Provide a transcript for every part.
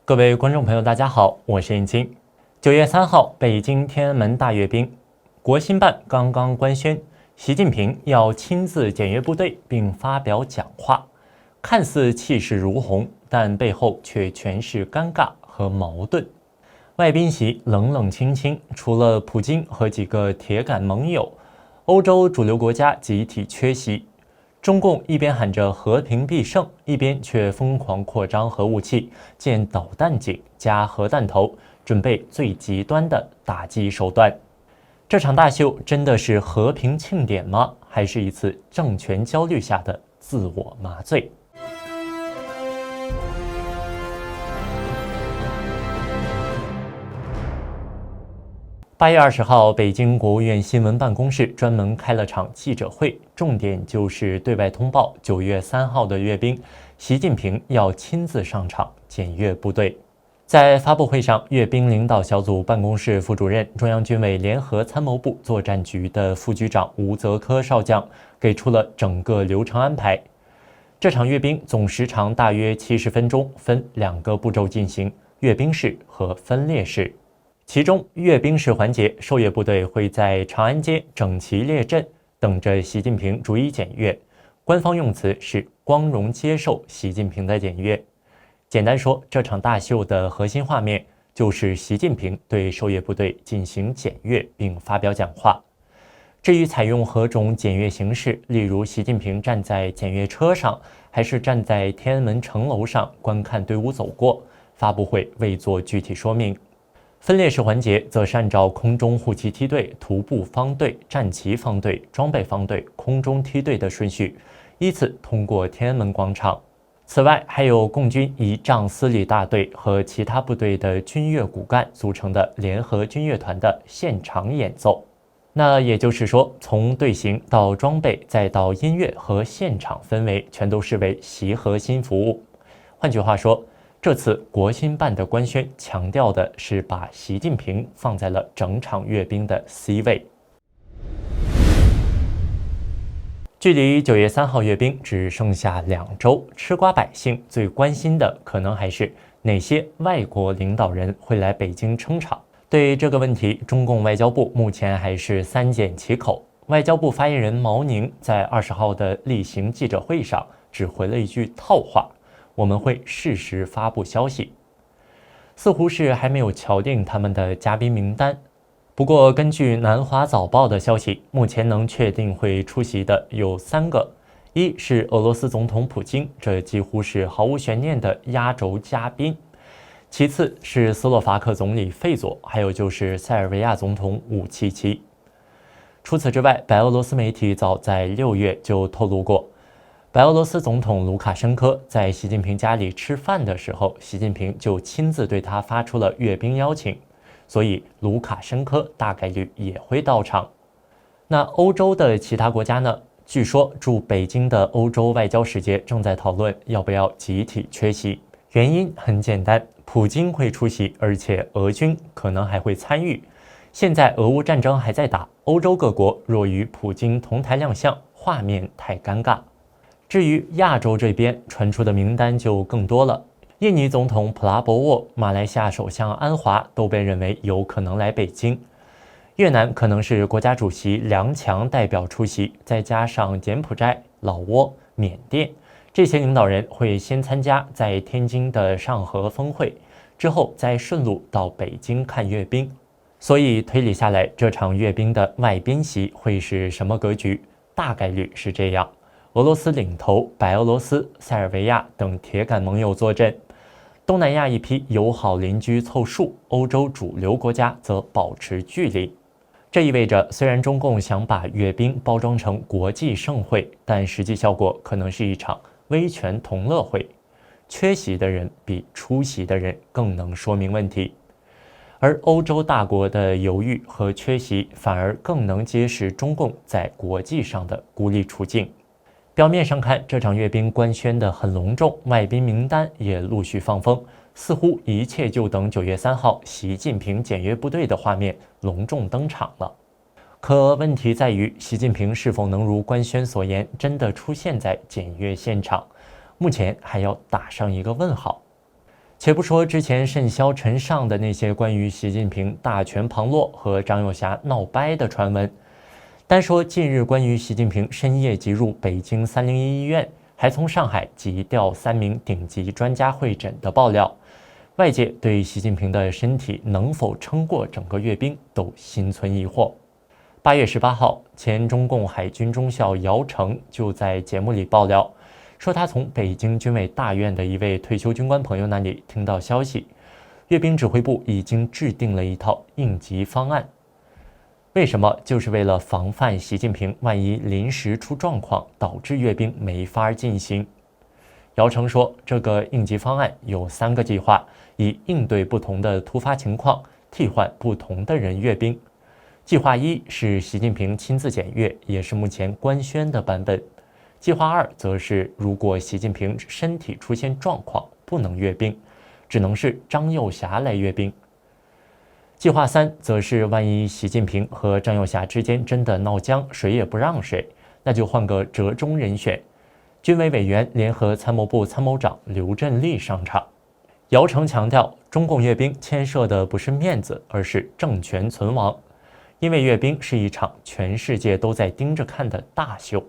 各位观众朋友，大家好，我是燕青。9月3号，北京天安门大阅兵，国新办刚刚官宣，习近平要亲自检阅部队并发表讲话，看似气势如虹，但背后却全是尴尬和矛盾。外宾席冷冷清清，除了普京和几个铁杆盟友，欧洲主流国家集体缺席。中共一边喊着和平必胜，一边却疯狂扩张核武器，建导弹井加核弹头，准备最极端的打击手段。这场大秀真的是和平庆典吗？还是一次政权焦虑下的自我麻醉？8月20号，北京国务院新闻办公室专门开了场记者会，重点就是对外通报9月3号的阅兵，习近平要亲自上场检阅部队。在发布会上，阅兵领导小组办公室副主任、中央军委联合参谋部作战局的副局长吴泽科少将给出了整个流程安排。这场阅兵总时长大约70分钟，分2个步骤进行：阅兵式和分列式。其中，阅兵式环节，受阅部队会在长安街整齐列阵，等着习近平逐一检阅。官方用词是光荣接受习近平的检阅。简单说，这场大秀的核心画面就是习近平对受阅部队进行检阅并发表讲话。至于采用何种检阅形式，例如习近平站在检阅车上，还是站在天安门城楼上观看队伍走过，发布会未做具体说明。分列式环节则是按照空中护旗梯队、徒步方队、战旗方队、装备方队、空中梯队的顺序，依次通过天安门广场。此外，还有共军仪仗司礼大队和其他部队的军乐骨干组成的联合军乐团的现场演奏。那也就是说，从队形到装备，再到音乐和现场氛围，全都视为习核心服务。换句话说，这次国新办的官宣强调的是把习近平放在了整场阅兵的 C 位。距离9月3号阅兵只剩下2周，吃瓜百姓最关心的可能还是哪些外国领导人会来北京撑场。对这个问题，中共外交部目前还是三缄其口。外交部发言人毛宁在20号的例行记者会上只回了一句套话：我们会适时发布消息，似乎是还没有敲定他们的嘉宾名单。不过，根据南华早报的消息，目前能确定会出席的有3个：一是俄罗斯总统普京，这几乎是毫无悬念的压轴嘉宾；其次是斯洛伐克总理费佐，还有就是塞尔维亚总统武契奇。除此之外，白俄罗斯媒体早在6月就透露过，白俄罗斯总统卢卡申科在习近平家里吃饭的时候，习近平就亲自对他发出了阅兵邀请，所以卢卡申科大概率也会到场。那欧洲的其他国家呢？据说驻北京的欧洲外交使节正在讨论要不要集体缺席。原因很简单，普京会出席，而且俄军可能还会参与。现在俄乌战争还在打，欧洲各国若与普京同台亮相，画面太尴尬。至于亚洲这边传出的名单就更多了，印尼总统普拉博沃、马来西亚首相安华都被认为有可能来北京。越南可能是国家主席梁强代表出席，再加上柬埔寨、老挝、缅甸，这些领导人会先参加在天津的上合峰会，之后再顺路到北京看阅兵。所以推理下来，这场阅兵的外宾席会是什么格局？大概率是这样：俄罗斯领头，白俄罗斯、塞尔维亚等铁杆盟友坐镇，东南亚一批友好邻居凑数，欧洲主流国家则保持距离。这意味着，虽然中共想把阅兵包装成国际盛会，但实际效果可能是一场威权同乐会。缺席的人比出席的人更能说明问题，而欧洲大国的犹豫和缺席，反而更能揭示中共在国际上的孤立处境。表面上看，这场阅兵官宣得很隆重，外宾名单也陆续放风，似乎一切就等9月3号习近平检阅部队的画面隆重登场了。可问题在于，习近平是否能如官宣所言，真的出现在检阅现场？目前还要打上一个问号。且不说之前甚嚣尘上的那些关于习近平大权旁落和张又侠闹掰的传闻，单说近日关于习近平深夜急入北京301医院，还从上海急调3名顶级专家会诊的爆料，外界对习近平的身体能否撑过整个阅兵都心存疑惑。8月18号，前中共海军中校姚成就在节目里爆料，说他从北京军委大院的一位退休军官朋友那里听到消息，阅兵指挥部已经制定了一套应急方案。为什么？就是为了防范习近平万一临时出状况，导致阅兵没法进行。姚成说，这个应急方案有3个计划，以应对不同的突发情况，替换不同的人阅兵。计划1是习近平亲自检阅，也是目前官宣的版本。计划2则是如果习近平身体出现状况，不能阅兵，只能是张又侠来阅兵。计划3则是万一习近平和张又侠之间真的闹僵，谁也不让谁，那就换个折中人选，军委委员联合参谋部参谋长刘振立上场。姚成强调，中共阅兵牵涉的不是面子，而是政权存亡。因为阅兵是一场全世界都在盯着看的大秀，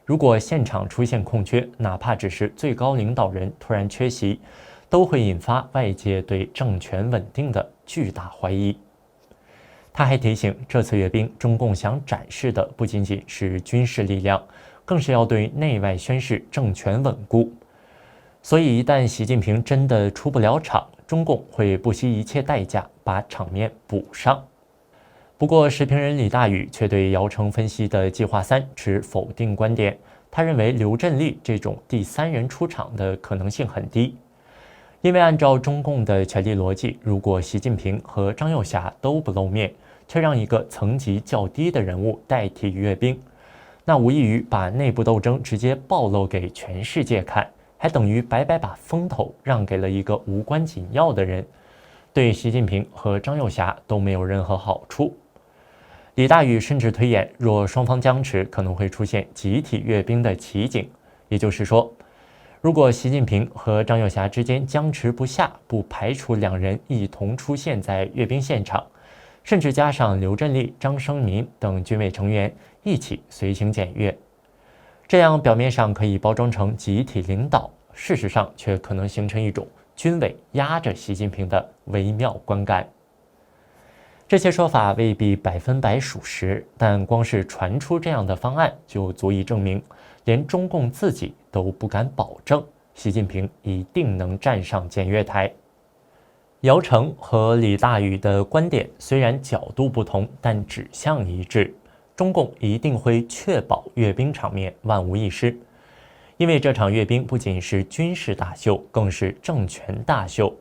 如果现场出现空缺，哪怕只是最高领导人突然缺席，都会引发外界对政权稳定的巨大怀疑。他还提醒，这次阅兵，中共想展示的不仅仅是军事力量，更是要对内外宣示政权稳固。所以一旦习近平真的出不了场，中共会不惜一切代价把场面补上。不过，时评人李大宇却对姚成分析的计划3持否定观点。他认为刘振立这种第3人出场的可能性很低，因为按照中共的权力逻辑，如果习近平和张又侠都不露面，却让一个层级较低的人物代替阅兵，那无异于把内部斗争直接暴露给全世界看，还等于白白把风头让给了一个无关紧要的人，对习近平和张又侠都没有任何好处。李大宇甚至推演，若双方僵持，可能会出现集体阅兵的奇景。也就是说，如果习近平和张又侠之间僵持不下，不排除2人一同出现在阅兵现场，甚至加上刘振立、张生民等军委成员一起随行检阅，这样表面上可以包装成集体领导，事实上却可能形成一种军委压着习近平的微妙观感。这些说法未必100%属实，但光是传出这样的方案，就足以证明，连中共自己都不敢保证习近平一定能站上检阅台。姚成和李大宇的观点虽然角度不同，但指向一致，中共一定会确保阅兵场面万无一失，因为这场阅兵不仅是军事大秀，更是政权大秀。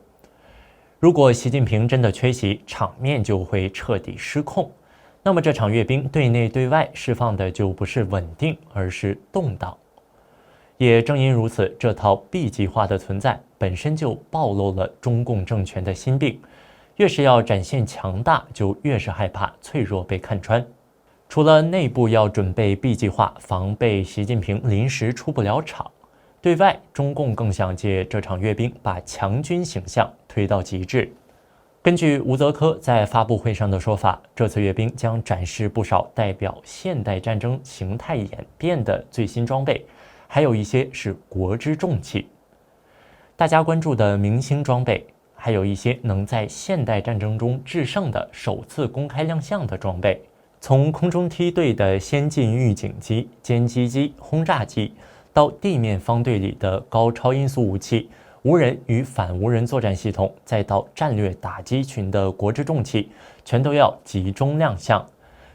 如果习近平真的缺席，场面就会彻底失控，那么这场阅兵对内对外释放的就不是稳定，而是动荡。也正因如此，这套 B 计划的存在本身就暴露了中共政权的心病，越是要展现强大，就越是害怕脆弱被看穿。除了内部要准备 B 计划，防备习近平临时出不了场，对外，中共更想借这场阅兵把强军形象推到极致。根据吴泽科在发布会上的说法，这次阅兵将展示不少代表现代战争形态演变的最新装备，还有一些是国之重器。大家关注的明星装备，还有一些能在现代战争中制胜的首次公开亮相的装备，从空中梯队的先进预警机、歼击机、轰炸机，到地面方队里的高超音速武器、无人与反无人作战系统，再到战略打击群的国之重器，全都要集中亮相。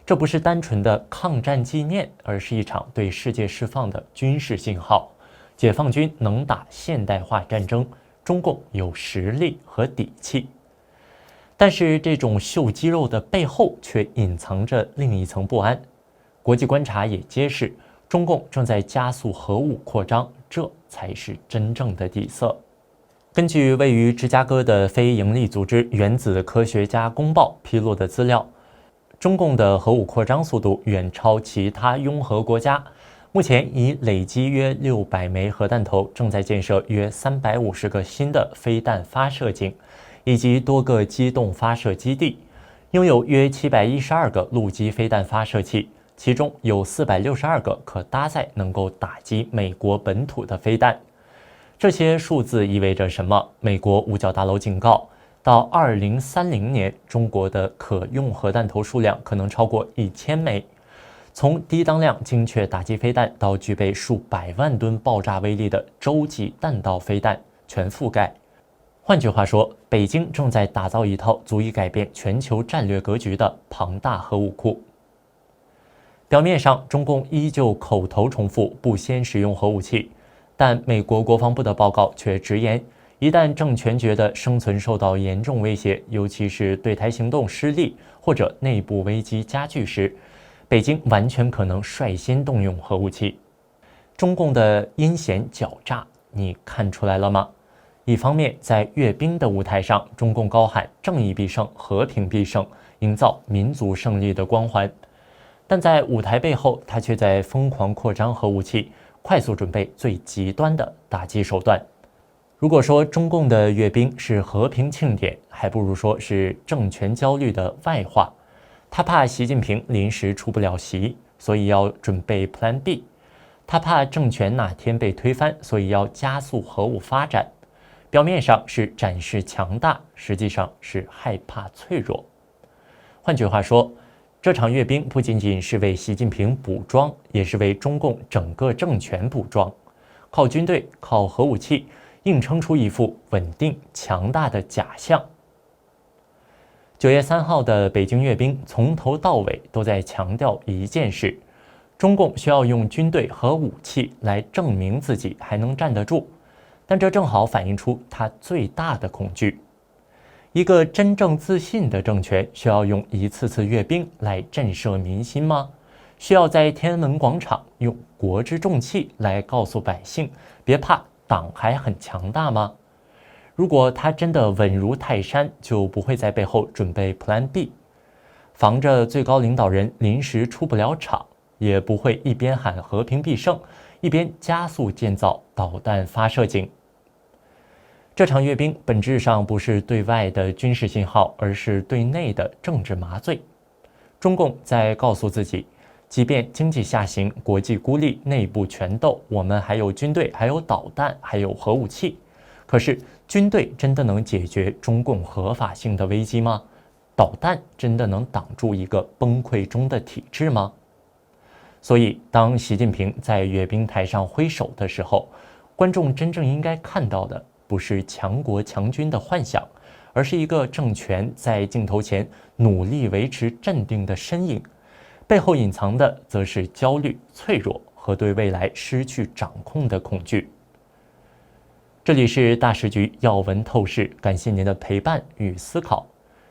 这不是单纯的抗战纪念，而是一场对世界释放的军事信号。解放军能打现代化战争，中共有实力和底气。但是这种秀肌肉的背后却隐藏着另一层不安。国际观察也揭示，中共正在加速核武扩张，这才是真正的底色。根据位于芝加哥的非营利组织原子科学家公报披露的资料，中共的核武扩张速度远超其他拥核国家，目前已累积约600枚核弹头，正在建设约350个新的飞弹发射井，以及多个机动发射基地，拥有约712个陆基飞弹发射器，其中有462个可搭载能够打击美国本土的飞弹。这些数字意味着什么？美国五角大楼警告，到2030年，中国的可用核弹头数量可能超过1000枚。从低当量精确打击飞弹到具备数百万吨爆炸威力的洲际弹道飞弹全覆盖。换句话说，北京正在打造一套足以改变全球战略格局的庞大核武库。表面上，中共依旧口头重复不先使用核武器，但美国国防部的报告却直言，一旦政权觉得生存受到严重威胁，尤其是对台行动失利或者内部危机加剧时，北京完全可能率先动用核武器。中共的阴险狡诈，你看出来了吗？一方面，在阅兵的舞台上，中共高喊正义必胜、和平必胜，营造民族胜利的光环；但在舞台背后，他却在疯狂扩张核武器，快速准备最极端的打击手段。如果说中共的阅兵是和平庆典，还不如说是政权焦虑的外化。他怕习近平临时出不了席，所以要准备 Plan B。他怕政权哪天被推翻，所以要加速核武发展。表面上是展示强大，实际上是害怕脆弱。换句话说，这场阅兵不仅仅是为习近平补妆，也是为中共整个政权补妆。靠军队、靠核武器，硬撑出一副稳定强大的假象。9月3号的北京阅兵从头到尾都在强调一件事：中共需要用军队和武器来证明自己还能站得住，但这正好反映出他最大的恐惧。一个真正自信的政权需要用一次次阅兵来震慑民心吗？需要在天安门广场用国之重器来告诉百姓别怕，党还很强大吗？如果他真的稳如泰山，就不会在背后准备 Plan B， 防着最高领导人临时出不了场，也不会一边喊和平必胜，一边加速建造导弹发射井。这场阅兵本质上不是对外的军事信号，而是对内的政治麻醉。中共在告诉自己，即便经济下行、国际孤立、内部权斗，我们还有军队，还有导弹，还有核武器。可是，军队真的能解决中共合法性的危机吗？导弹真的能挡住一个崩溃中的体制吗？所以，当习近平在阅兵台上挥手的时候，观众真正应该看到的不是强国强军的幻想，而是一个政权在镜头前努力维持镇定的身影，背后隐藏的则是焦虑、脆弱和对未来失去掌控的恐惧。这里是大时局要闻透视，感谢您的陪伴与思考，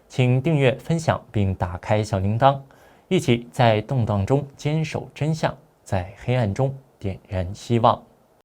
请订阅、分享并打开小铃铛，一起在动荡中坚守真相，在黑暗中点燃希望。